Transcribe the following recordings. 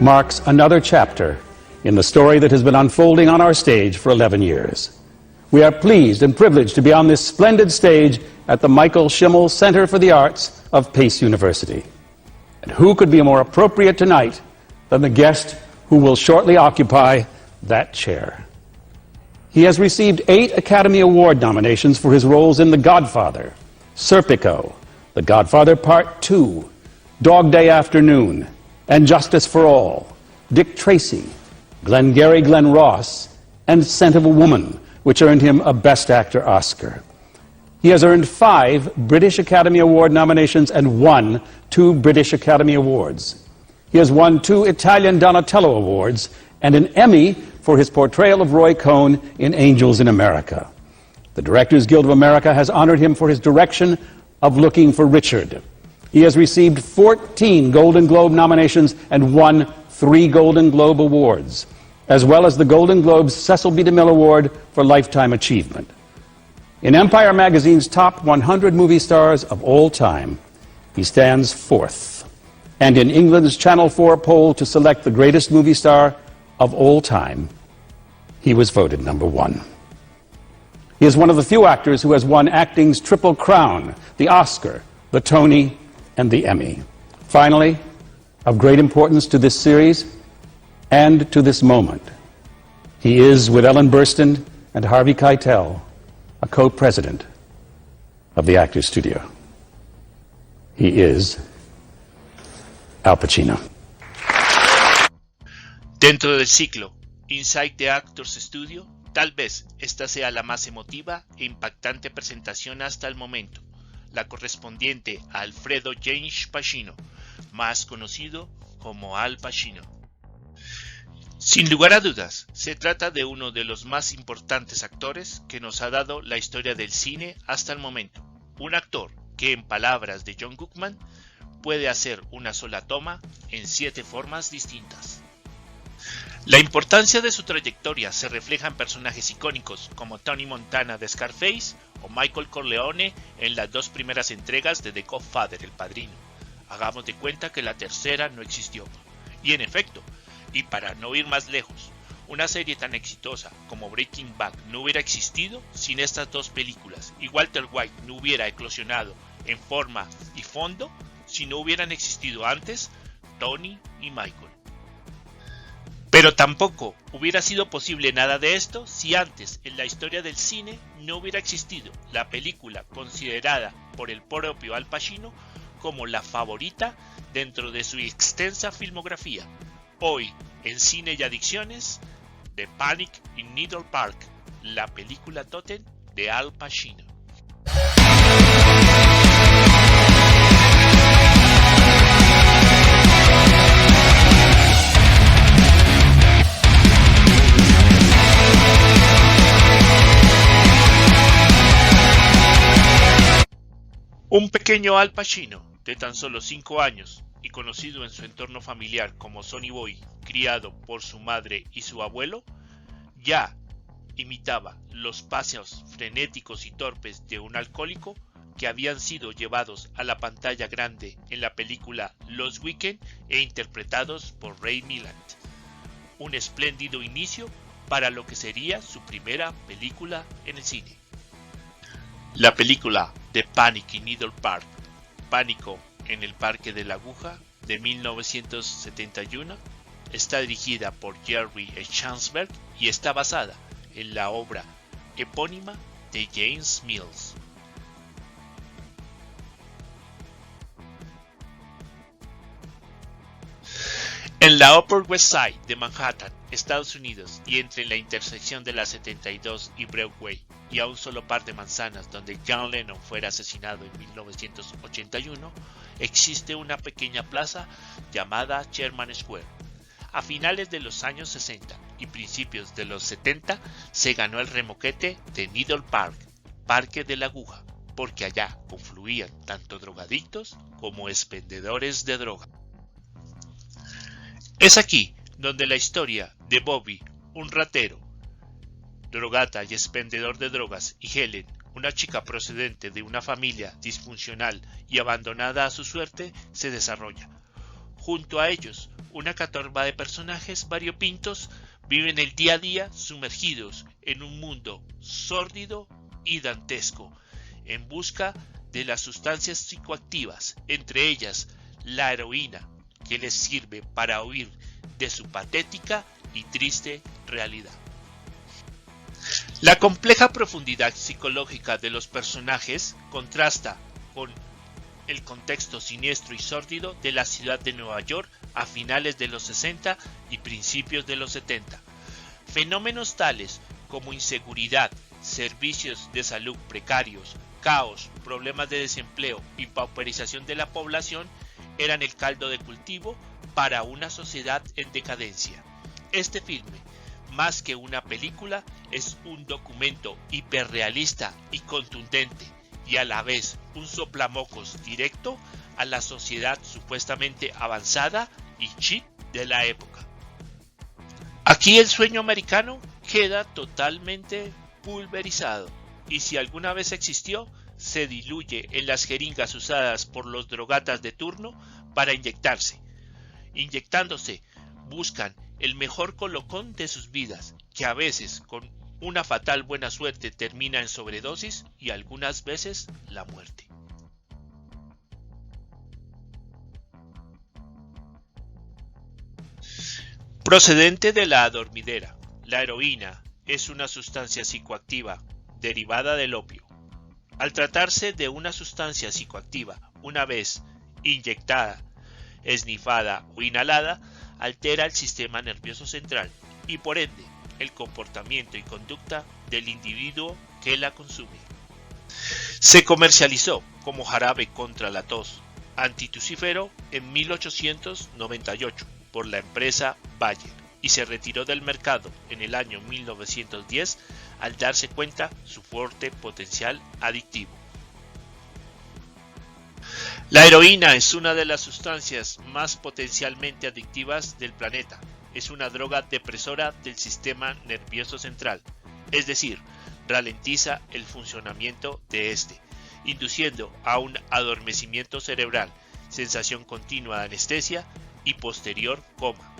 marks another chapter in the story that has been unfolding on our stage for 11 years. We are pleased and privileged to be on this splendid stage at the Michael Schimmel Center for the Arts of Pace University. And who could be more appropriate tonight than the guest who will shortly occupy that chair? He has received 8 Academy Award nominations for his roles in The Godfather, Serpico, The Godfather Part 2, Dog Day Afternoon, and Justice for All, Dick Tracy, Glengarry Glen Ross, and Scent of a Woman, which earned him a Best Actor Oscar. He has earned 5 British Academy Award nominations and won 2 British Academy Awards. He has won 2 Italian Donatello Awards and an Emmy for his portrayal of Roy Cohn in Angels in America. The Directors Guild of America has honored him for his direction of Looking for Richard. He has received 14 Golden Globe nominations and won 3 Golden Globe Awards, as well as the Golden Globe's Cecil B. DeMille Award for Lifetime Achievement. In Empire Magazine's top 100 movie stars of all time, he stands 4th. And in England's Channel 4 poll to select the greatest movie star of all time, he was voted number 1. He is one of the few actors who has won acting's Triple Crown, the Oscar, the Tony, and the Emmy. Finally, of great importance to this series and to this moment, he is, with Ellen Burstyn and Harvey Keitel, a co-president of the Actors Studio. He is Al Pacino. Dentro del ciclo Inside the Actors Studio, tal vez esta sea la más emotiva e impactante presentación hasta el momento, la correspondiente a Alfredo James Pacino, más conocido como Al Pacino. Sin lugar a dudas, se trata de uno de los más importantes actores que nos ha dado la historia del cine hasta el momento. Un actor que, en palabras de John Goodman, puede hacer una sola toma en 7 formas distintas. La importancia de su trayectoria se refleja en personajes icónicos como Tony Montana de Scarface o Michael Corleone en las 2 primeras entregas de The Godfather, El Padrino. Hagamos de cuenta que la tercera no existió. Y en efecto, y para no ir más lejos, una serie tan exitosa como Breaking Bad no hubiera existido sin estas 2 películas, y Walter White no hubiera eclosionado en forma y fondo si no hubieran existido antes Tony y Michael. Pero tampoco hubiera sido posible nada de esto si antes en la historia del cine no hubiera existido la película considerada por el propio Al Pacino como la favorita dentro de su extensa filmografía. Hoy, en Cine y Adicciones, The Panic in Needle Park, la película tótem de Al Pacino. Un pequeño Al Pacino, de tan solo 5 años, y conocido en su entorno familiar como Sonny Boy, criado por su madre y su abuelo, ya imitaba los pasos frenéticos y torpes de un alcohólico que habían sido llevados a la pantalla grande en la película Los Weekend e interpretados por Ray Milland. Un espléndido inicio para lo que sería su primera película en el cine. La película The Panic in Needle Park, Pánico en el Parque de la Aguja, de 1971, está dirigida por Jerry Schansberg y está basada en la obra epónima de James Mills. En la Upper West Side de Manhattan, Estados Unidos, y entre la intersección de la 72 y Broadway, y a un solo par de manzanas donde John Lennon fuera asesinado en 1981, existe una pequeña plaza llamada Sherman Square. A finales de los años 60 y principios de los 70 se ganó el remoquete de Needle Park, Parque de la Aguja, porque allá confluían tanto drogadictos como expendedores de droga. Es aquí donde la historia de Bobby, un ratero, drogata y expendedor de drogas, y Helen, una chica procedente de una familia disfuncional y abandonada a su suerte, se desarrolla. Junto a ellos, una catorba de personajes variopintos viven el día a día sumergidos en un mundo sórdido y dantesco, en busca de las sustancias psicoactivas, entre ellas la heroína, que les sirve para huir de su patética y triste realidad. La compleja profundidad psicológica de los personajes contrasta con el contexto siniestro y sórdido de la ciudad de Nueva York a finales de los 60 y principios de los 70. Fenómenos tales como inseguridad, servicios de salud precarios, caos, problemas de desempleo y pauperización de la población eran el caldo de cultivo para una sociedad en decadencia. Este filme, más que una película, es un documento hiperrealista y contundente, y a la vez un soplamocos directo a la sociedad supuestamente avanzada y chic de la época. Aquí el sueño americano queda totalmente pulverizado, y si alguna vez existió, se diluye en las jeringas usadas por los drogatas de turno para inyectarse. Inyectándose, buscan el mejor colocón de sus vidas, que a veces con una fatal buena suerte termina en sobredosis y algunas veces la muerte. Procedente de la adormidera, la heroína es una sustancia psicoactiva derivada del opio. Al tratarse de una sustancia psicoactiva, una vez inyectada, esnifada o inhalada, altera el sistema nervioso central y por ende el comportamiento y conducta del individuo que la consume. Se comercializó como jarabe contra la tos antitusífero en 1898 por la empresa Bayer y se retiró del mercado en el año 1910 al darse cuenta su fuerte potencial adictivo. La heroína es una de las sustancias más potencialmente adictivas del planeta. Es una droga depresora del sistema nervioso central, es decir, ralentiza el funcionamiento de este, induciendo a un adormecimiento cerebral, sensación continua de anestesia y posterior coma.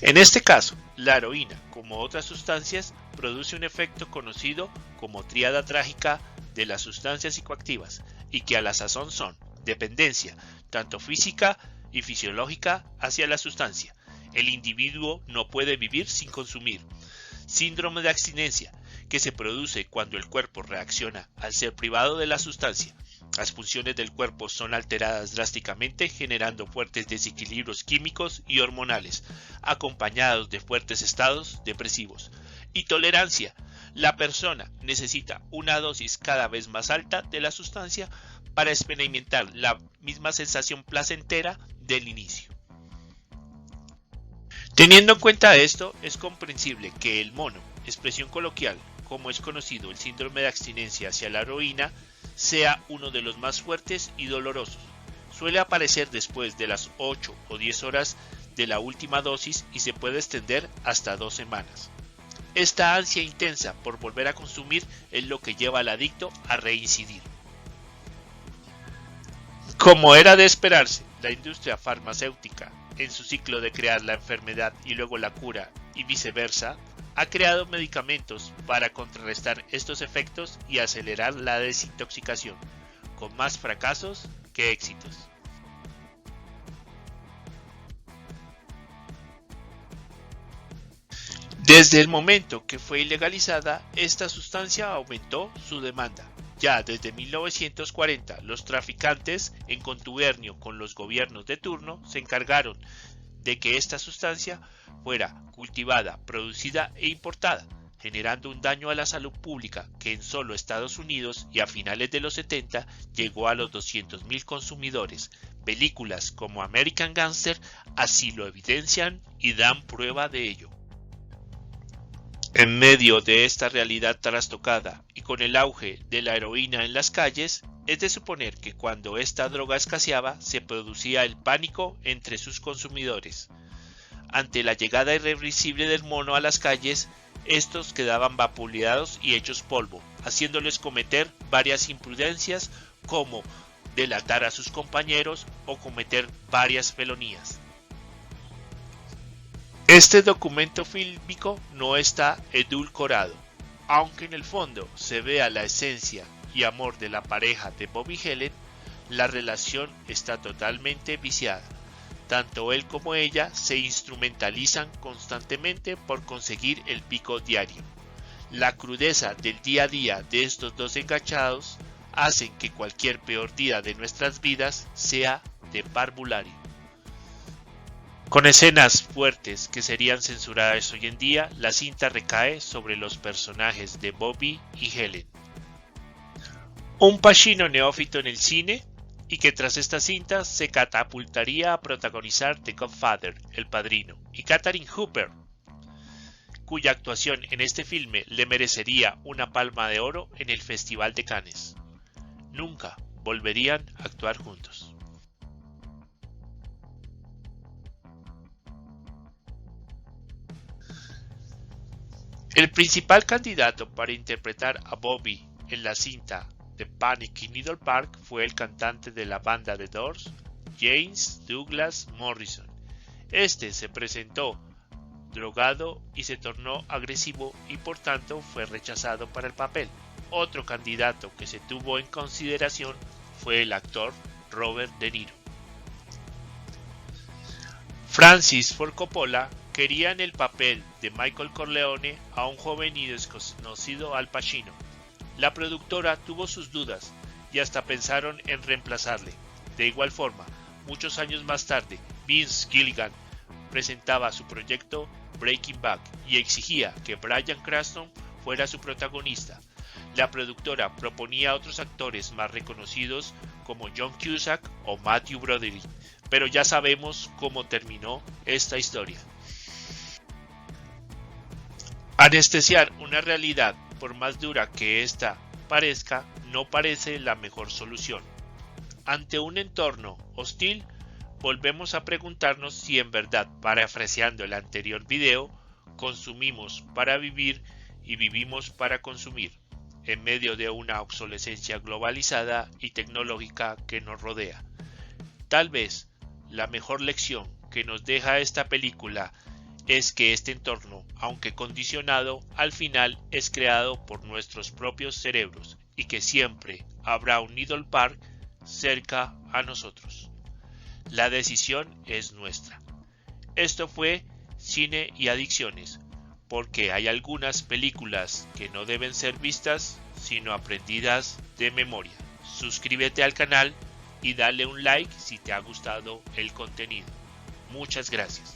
En este caso, la heroína, como otras sustancias, produce un efecto conocido como tríada trágica de las sustancias psicoactivas y que a la sazón son dependencia, tanto física y fisiológica hacia la sustancia. El individuo no puede vivir sin consumir. Síndrome de abstinencia, que se produce cuando el cuerpo reacciona al ser privado de la sustancia. Las funciones del cuerpo son alteradas drásticamente, generando fuertes desequilibrios químicos y hormonales, acompañados de fuertes estados depresivos. Y tolerancia. La persona necesita una dosis cada vez más alta de la sustancia para experimentar la misma sensación placentera del inicio. Teniendo en cuenta esto, es comprensible que el mono, expresión coloquial, como es conocido el síndrome de abstinencia hacia la heroína, sea uno de los más fuertes y dolorosos. Suele aparecer después de las 8 o 10 horas de la última dosis y se puede extender hasta 2 semanas. Esta ansia intensa por volver a consumir es lo que lleva al adicto a reincidir. Como era de esperarse, la industria farmacéutica, en su ciclo de crear la enfermedad y luego la cura y viceversa, ha creado medicamentos para contrarrestar estos efectos y acelerar la desintoxicación, con más fracasos que éxitos. Desde el momento que fue ilegalizada, esta sustancia aumentó su demanda. Ya desde 1940, los traficantes, en contubernio con los gobiernos de turno, se encargaron de que esta sustancia fuera cultivada, producida e importada, generando un daño a la salud pública que en solo Estados Unidos y a finales de los 70 llegó a los 200,000 consumidores. Películas como American Gangster así lo evidencian y dan prueba de ello. En medio de esta realidad trastocada y con el auge de la heroína en las calles, es de suponer que cuando esta droga escaseaba se producía el pánico entre sus consumidores. Ante la llegada irreversible del mono a las calles, estos quedaban vapuleados y hechos polvo, haciéndoles cometer varias imprudencias como delatar a sus compañeros o cometer varias felonías. Este documento fílmico no está edulcorado, aunque en el fondo se vea la esencia y amor de la pareja de Bob y Helen, la relación está totalmente viciada. Tanto él como ella se instrumentalizan constantemente por conseguir el pico diario. La crudeza del día a día de estos dos enganchados hacen que cualquier peor día de nuestras vidas sea de parvulario. Con escenas fuertes que serían censuradas hoy en día, la cinta recae sobre los personajes de Bobby y Helen. Un Pacino neófito en el cine y que tras esta cinta se catapultaría a protagonizar The Godfather, El Padrino, y Katharine Hooper, cuya actuación en este filme le merecería una Palma de Oro en el Festival de Cannes. Nunca volverían a actuar juntos. El principal candidato para interpretar a Bobby en la cinta The Panic in Needle Park fue el cantante de la banda The Doors, James Douglas Morrison. Este se presentó drogado y se tornó agresivo y por tanto fue rechazado para el papel. Otro candidato que se tuvo en consideración fue el actor Robert De Niro. Francis Ford Coppola quería en el papel de Michael Corleone a un joven y desconocido Al Pacino. La productora tuvo sus dudas y hasta pensaron en reemplazarle. De igual forma, muchos años más tarde, Vince Gilligan presentaba su proyecto Breaking Bad y exigía que Bryan Cranston fuera su protagonista. La productora proponía a otros actores más reconocidos como John Cusack o Matthew Broderick, pero ya sabemos cómo terminó esta historia. Anestesiar una realidad, por más dura que ésta parezca, no parece la mejor solución. Ante un entorno hostil, volvemos a preguntarnos si en verdad, parafraseando el anterior video, consumimos para vivir y vivimos para consumir, en medio de una obsolescencia globalizada y tecnológica que nos rodea. Tal vez la mejor lección que nos deja esta película es que este entorno, aunque condicionado, al final es creado por nuestros propios cerebros y que siempre habrá un Needle Park cerca a nosotros. La decisión es nuestra. Esto fue Cine y Adicciones, porque hay algunas películas que no deben ser vistas, sino aprendidas de memoria. Suscríbete al canal y dale un like si te ha gustado el contenido. Muchas gracias.